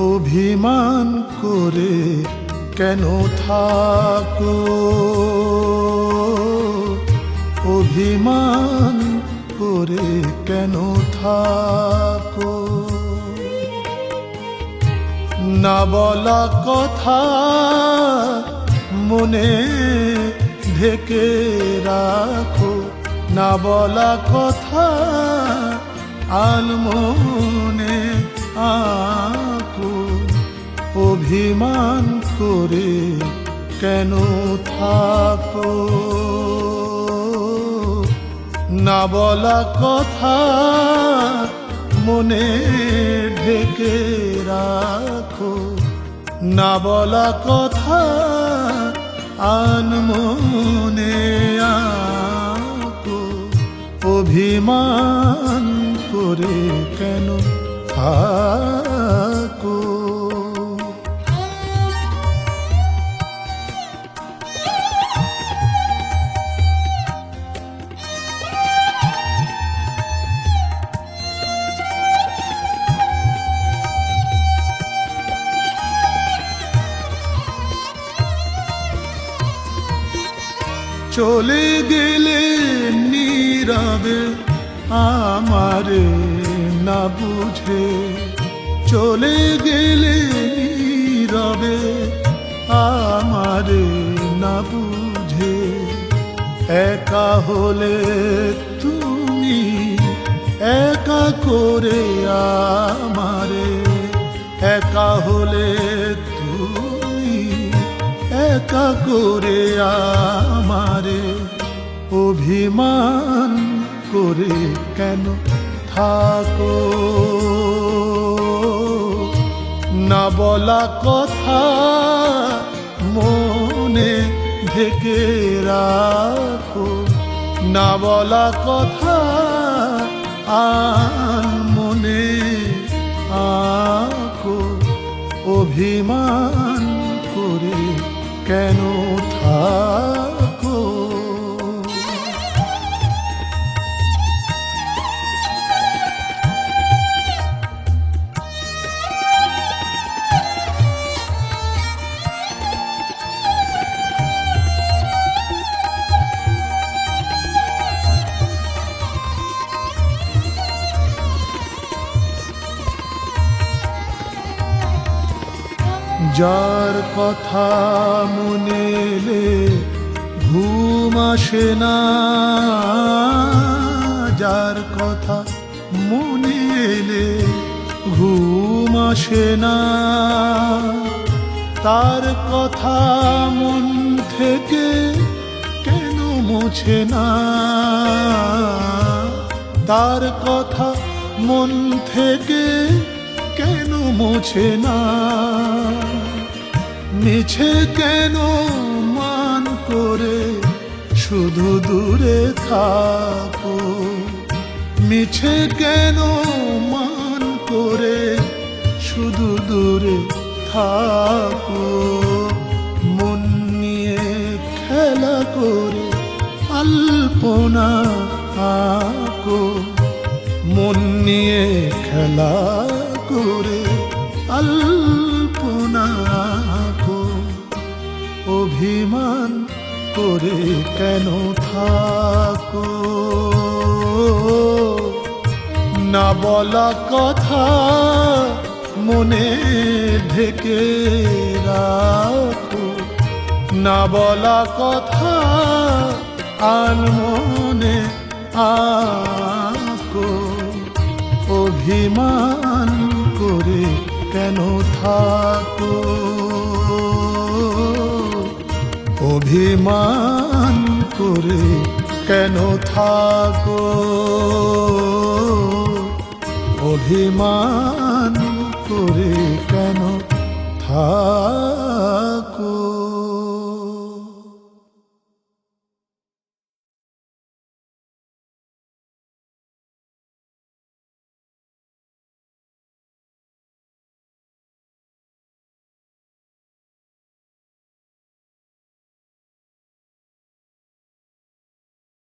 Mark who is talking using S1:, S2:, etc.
S1: অভিমান করে কেন থাকো, অভিমান করে কেন থাকো। না বলা কথা মনে ঢেকে রাখো, না বলা কথা আলমনে আঁকো। অভিমান করে কেন থাকো, না বলা কথা মনে ঢেকে রাখো, না বলা কথা আনমনে আঁকো। অভিমান করে কেন থাকো। চলে গেলে নীরবে আমারে না বুঝে, চলে গেলে নীরবে আমারে না বুঝে। একা হলে তুমি একা করে আমারে, একা হলে তুমি একা করে আমারে। অভিমান করে কেন থাকো, না বলা কথা মনে ঢেকে রাখো, না বলা কথা আনমনে আঁকো। অভিমান করে কেন থাকো। যার কথা মনে এলে ঘুম আসে না, যার কথা মনে এলে ঘুম আসে না। তার কথা মন থেকে কেন মোছে না, তার কথা মন থেকে কেন মোছে না। মিছে কেন মান করে শুধু দূরে থাকো, মিছে কেন মান করে শুধু দূরে থাকো। মন নিয়ে খেলা করে আলপনা আঁকো, মন নিয়ে খেলা করে আলপনা আঁকো। অভিমান করে কেন থাকো, না বলা কথা মনে ঢেকে রাখো, না বলা কথা আনমনে আঁকো। অভিমান করে কেন থাকো, অভিমান করে কেন থাকো, অভিমান করে কেন থাকো।